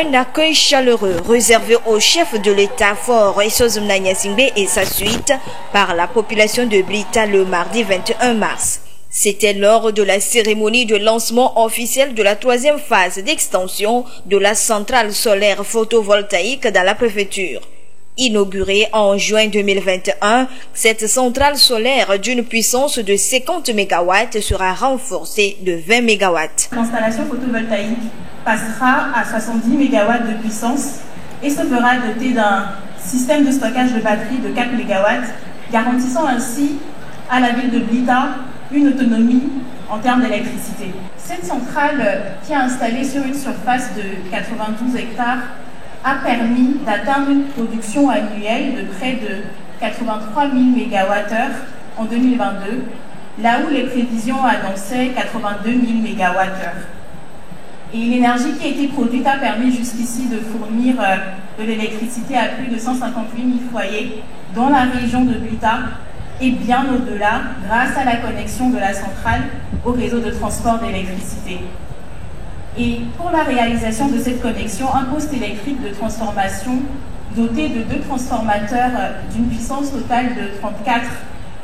Un accueil chaleureux réservé au chef de l'État fort Essozumna Nyasingbe et sa suite par la population de Blita le mardi 21 mars. C'était lors de la cérémonie de lancement officiel de la troisième phase d'extension de la centrale solaire photovoltaïque dans la préfecture. Inaugurée en juin 2021, cette centrale solaire d'une puissance de 50 MW sera renforcée de 20 MW. L'installation photovoltaïque passera à 70 MW de puissance et se fera doter d'un système de stockage de batterie de 4 MW, garantissant ainsi à la ville de Blita une autonomie en termes d'électricité. Cette centrale, qui est installée sur une surface de 92 hectares, a permis d'atteindre une production annuelle de près de 83 000 MWh en 2022, là où les prévisions annonçaient 82 000 MWh. Et l'énergie qui a été produite a permis jusqu'ici de fournir de l'électricité à plus de 158 000 foyers dans la région de Blita et bien au-delà grâce à la connexion de la centrale au réseau de transport d'électricité. Et pour la réalisation de cette connexion, un poste électrique de transformation doté de 2 transformateurs d'une puissance totale de 34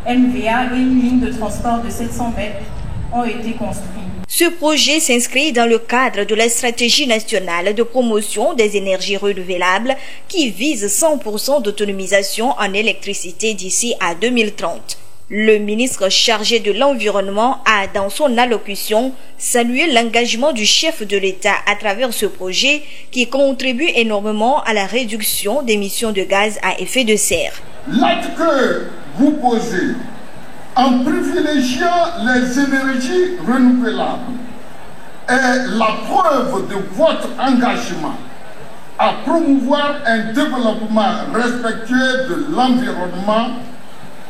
MVA et une ligne de transport de 700 mètres ont été construits. Ce projet s'inscrit dans le cadre de la stratégie nationale de promotion des énergies renouvelables qui vise 100% d'autonomisation en électricité d'ici à 2030. Le ministre chargé de l'Environnement a, dans son allocution, salué l'engagement du chef de l'État à travers ce projet qui contribue énormément à la réduction d'émissions de gaz à effet de serre. L'acte que vous posez en privilégiant les énergies renouvelables est la preuve de votre engagement à promouvoir un développement respectueux de l'environnement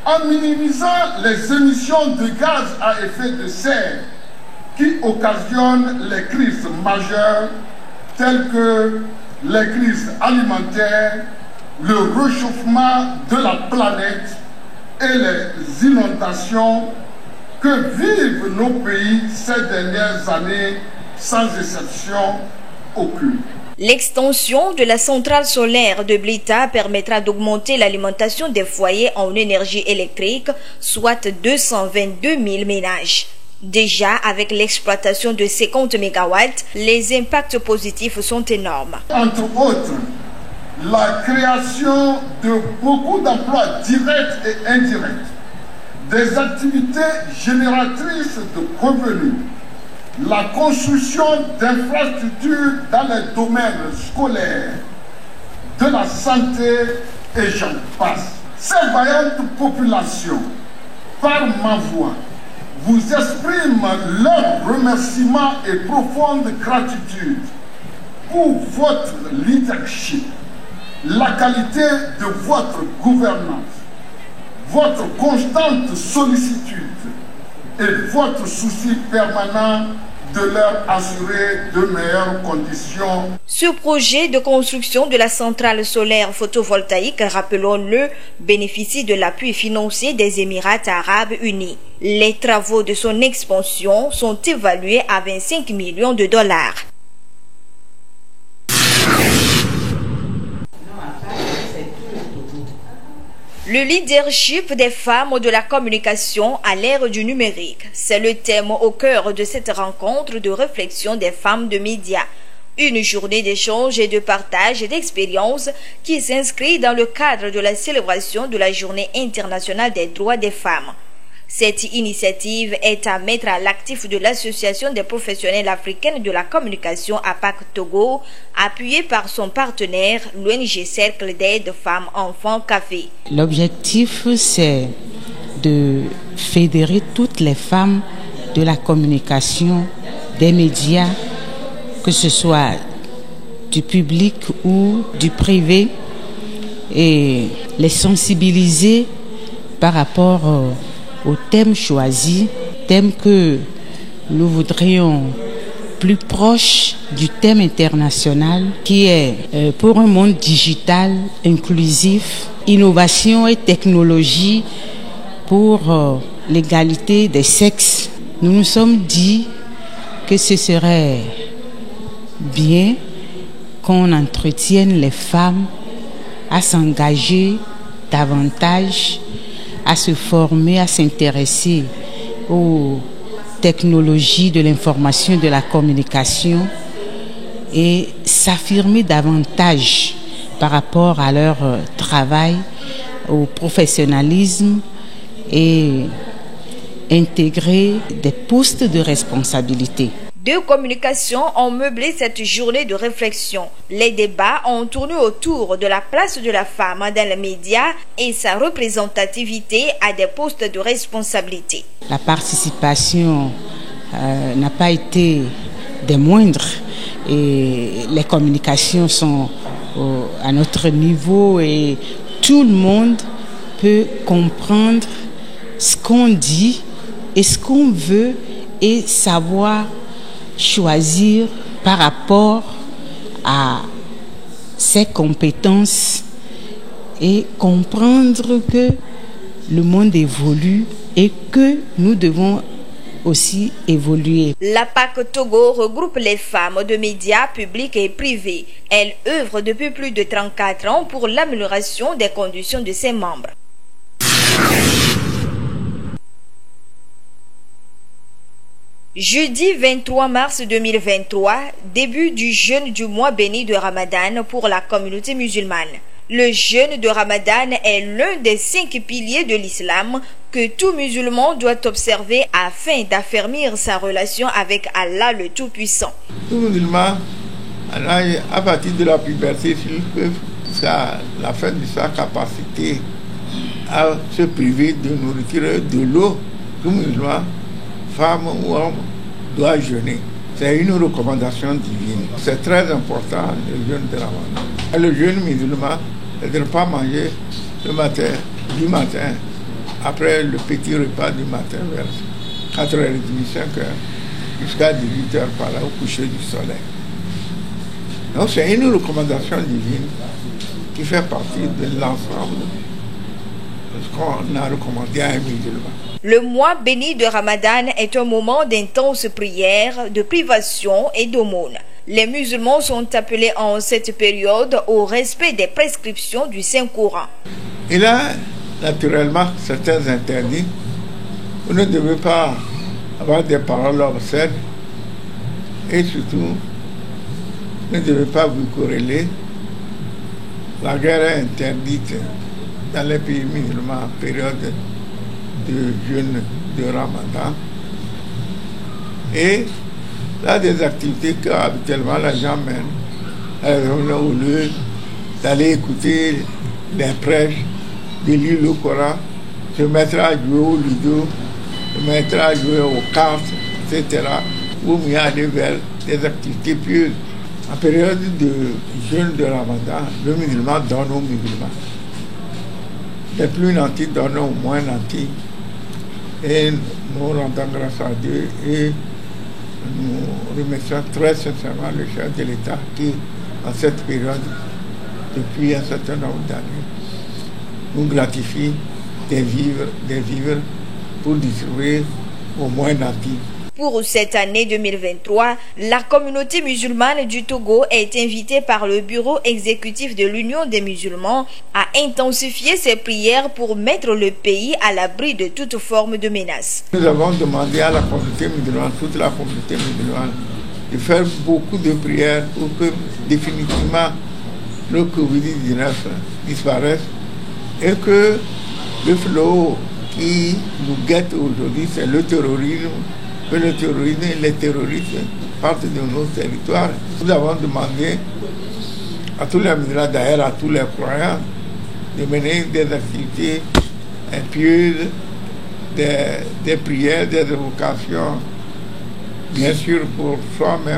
en minimisant les émissions de gaz à effet de serre qui occasionnent les crises majeures telles que les crises alimentaires, le réchauffement de la planète et les inondations que vivent nos pays ces dernières années sans exception aucune. L'extension de la centrale solaire de Blita permettra d'augmenter l'alimentation des foyers en énergie électrique, soit 222 000 ménages. Déjà, avec l'exploitation de 50 MW, les impacts positifs sont énormes. Entre autres, la création de beaucoup d'emplois directs et indirects, des activités génératrices de revenus, la construction d'infrastructures dans les domaines scolaires, de la santé et j'en passe. Ces vaillantes populations, par ma voix, vous expriment leur remerciement et profonde gratitude pour votre leadership, la qualité de votre gouvernance, votre constante sollicitude et votre souci permanent de leur assurer de meilleures conditions. Ce projet de construction de la centrale solaire photovoltaïque, rappelons-le, bénéficie de l'appui financier des Émirats arabes unis. Les travaux de son expansion sont évalués à 25 millions de dollars. Le leadership des femmes de la communication à l'ère du numérique, c'est le thème au cœur de cette rencontre de réflexion des femmes de médias. Une journée d'échange et de partage d'expériences qui s'inscrit dans le cadre de la célébration de la Journée internationale des droits des femmes. Cette initiative est à mettre à l'actif de l'Association des professionnels africaines de la communication APAC Togo, appuyée par son partenaire, l'ONG Cercle d'aide femmes enfants Café. L'objectif, c'est de fédérer toutes les femmes de la communication, des médias, que ce soit du public ou du privé, et les sensibiliser par rapport au thème choisi, thème que nous voudrions plus proche du thème international qui est pour un monde digital, inclusif, innovation et technologie pour l'égalité des sexes. Nous nous sommes dit que ce serait bien qu'on entretienne les femmes à s'engager davantage, à se former, à s'intéresser aux technologies de l'information et de la communication et s'affirmer davantage par rapport à leur travail, au professionnalisme et intégrer des postes de responsabilité. Deux communications ont meublé cette journée de réflexion. Les débats ont tourné autour de la place de la femme dans les médias et sa représentativité à des postes de responsabilité. La participation n'a pas été des moindres et les communications sont à notre niveau et tout le monde peut comprendre ce qu'on dit et ce qu'on veut et savoir choisir par rapport à ses compétences et comprendre que le monde évolue et que nous devons aussi évoluer. La PAC Togo regroupe les femmes de médias publics et privés. Elle œuvre depuis plus de 34 ans pour l'amélioration des conditions de ses membres. Jeudi 23 mars 2023, début du jeûne du mois béni de Ramadan pour la communauté musulmane. Le jeûne de Ramadan est l'un des 5 piliers de l'islam que tout musulman doit observer afin d'affermir sa relation avec Allah le Tout-Puissant. Tout musulman, à partir de la puberté, s'il peut, jusqu'à la fin de sa capacité à se priver de nourriture et de l'eau, tout musulman, femme ou homme, doit jeûner. C'est une recommandation divine. C'est très important, le jeûne de Ramadan. Et le jeûne musulman, c'est de ne pas manger le matin, du matin, après le petit repas du matin, vers 4h30, 5h, jusqu'à 18h par là, au coucher du soleil. Donc c'est une recommandation divine qui fait partie de l'ensemble de ce qu'on a recommandé à un musulman. Le mois béni de Ramadan est un moment d'intense prière, de privation et d'aumône. Les musulmans sont appelés en cette période au respect des prescriptions du Saint-Coran. Il y a naturellement certains interdits. Vous ne devez pas avoir des paroles obscènes et surtout, vous ne devez pas vous quereller. La guerre est interdite dans les pays musulmans en période de jeûne de Ramadan. Et là, des activités qu'habituellement les gens mènent, au lieu d'aller écouter des prêches, de lire le Coran, se mettre à jouer au ludo, se mettre à jouer aux cartes, etc. Ou mieux aller vers des activités pieuses. En période de jeûne de Ramadan, le musulman donne aux musulmans. Les plus nantis donnent aux moins nantis. Et nous rendons grâce à Dieu et nous remercions très sincèrement le chef de l'État qui, en cette période, depuis un certain nombre d'années, nous gratifie des vivres pour distribuer aux moins nantis. Pour cette année 2023, la communauté musulmane du Togo est invitée par le bureau exécutif de l'Union des musulmans à intensifier ses prières pour mettre le pays à l'abri de toute forme de menace. Nous avons demandé à la communauté musulmane, toute la communauté musulmane, de faire beaucoup de prières pour que définitivement le Covid-19 disparaisse et que le fléau qui nous guette aujourd'hui, c'est le terrorisme, que le terrorisme et les terroristes partent de nos territoires. Nous avons demandé à tous les musulmans, d'ailleurs à tous les croyants, de mener des activités pieuses, des prières, des évocations, bien sûr pour soi-même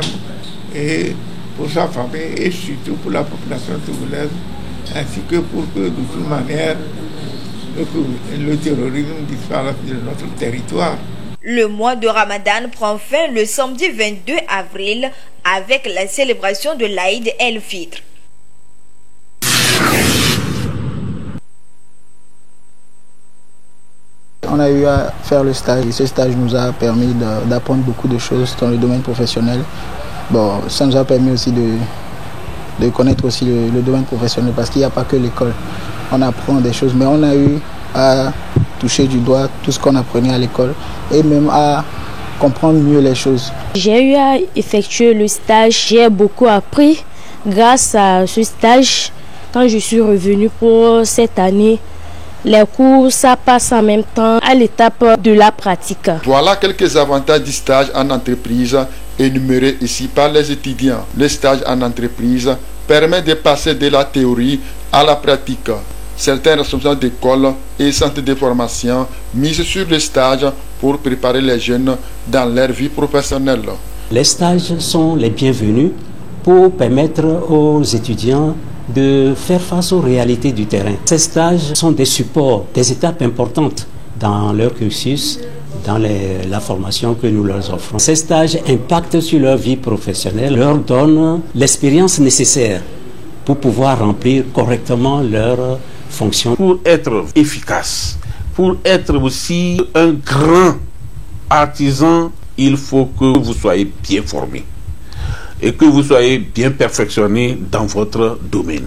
et pour sa famille et surtout pour la population togolaise, ainsi que pour que de toute manière le terrorisme disparaisse de notre territoire. Le mois de Ramadan prend fin le samedi 22 avril avec la célébration de l'Aïd el-Fitr. On a eu à faire le stage et ce stage nous a permis d'apprendre beaucoup de choses dans le domaine professionnel. Bon, ça nous a permis aussi de connaître aussi le domaine professionnel, parce qu'il n'y a pas que l'école. On apprend des choses, mais on a eu à toucher du doigt tout ce qu'on apprenait à l'école et même à comprendre mieux les choses. J'ai eu à effectuer le stage, j'ai beaucoup appris grâce à ce stage. Quand je suis revenue pour cette année, les cours, ça passe en même temps à l'étape de la pratique. Voilà quelques avantages du stage en entreprise énumérés ici par les étudiants. Le stage en entreprise permet de passer de la théorie à la pratique. Certains responsables d'écoles et centres de formation misent sur le stage pour préparer les jeunes dans leur vie professionnelle. Les stages sont les bienvenus pour permettre aux étudiants de faire face aux réalités du terrain. Ces stages sont des supports, des étapes importantes dans leur cursus, dans la formation que nous leur offrons. Ces stages impactent sur leur vie professionnelle, leur donnent l'expérience nécessaire pour pouvoir remplir correctement leurs fonctions. Pour être efficace, pour être aussi un grand artisan, il faut que vous soyez bien formé et que vous soyez bien perfectionné dans votre domaine.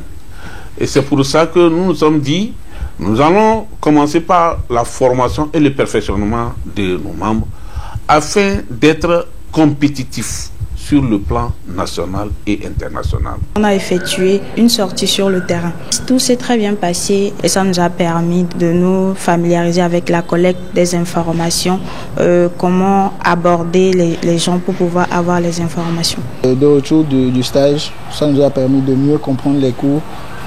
Et c'est pour ça que nous nous sommes dit, nous allons commencer par la formation et le perfectionnement de nos membres afin d'être compétitifs sur le plan national et international. On a effectué une sortie sur le terrain. Tout s'est très bien passé et ça nous a permis de nous familiariser avec la collecte des informations, comment aborder les gens pour pouvoir avoir les informations. De retour du stage, ça nous a permis de mieux comprendre les cours,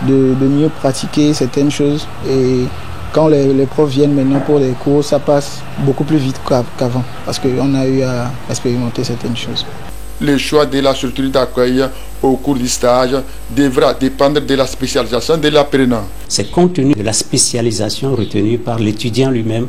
de mieux pratiquer certaines choses, et quand les profs viennent maintenant pour les cours, ça passe beaucoup plus vite qu'avant parce qu'on a eu à expérimenter certaines choses. Le choix de la structure d'accueil au cours du stage devra dépendre de la spécialisation de l'apprenant. C'est compte tenu de la spécialisation retenue par l'étudiant lui-même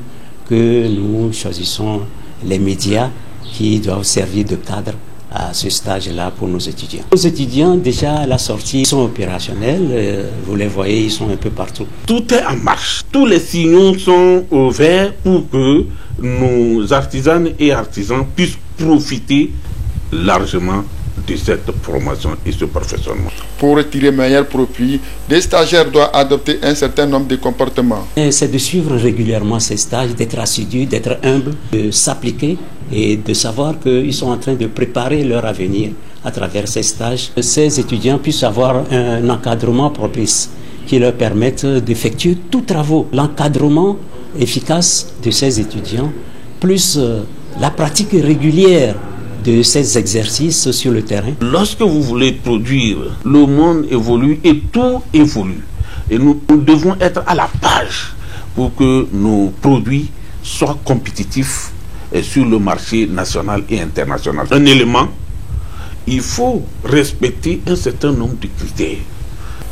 que nous choisissons les médias qui doivent servir de cadre à ce stage-là pour nos étudiants. Nos étudiants, déjà à la sortie, sont opérationnels. Vous les voyez, ils sont un peu partout. Tout est en marche. Tous les signaux sont ouverts pour que nos artisanes et artisans puissent profiter largement de cette formation et ce perfectionnement. Pour retirer meilleur profit, les stagiaires doivent adopter un certain nombre de comportements. C'est de suivre régulièrement ces stages, d'être assidus, d'être humble, de s'appliquer et de savoir qu'ils sont en train de préparer leur avenir à travers ces stages. Ces étudiants puissent avoir un encadrement propice qui leur permette d'effectuer tous travaux. L'encadrement efficace de ces étudiants, plus la pratique régulière de ces exercices sur le terrain. Lorsque vous voulez produire, le monde évolue et tout évolue. Et nous devons être à la page pour que nos produits soient compétitifs sur le marché national et international. Un élément, il faut respecter un certain nombre de critères.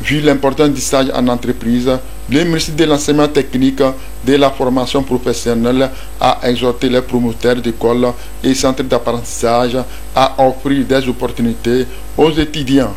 Vu l'importance du stage en entreprise, le ministre de l'Enseignement technique de la formation professionnelle a exhorté les promoteurs d'écoles et centres d'apprentissage à offrir des opportunités aux étudiants.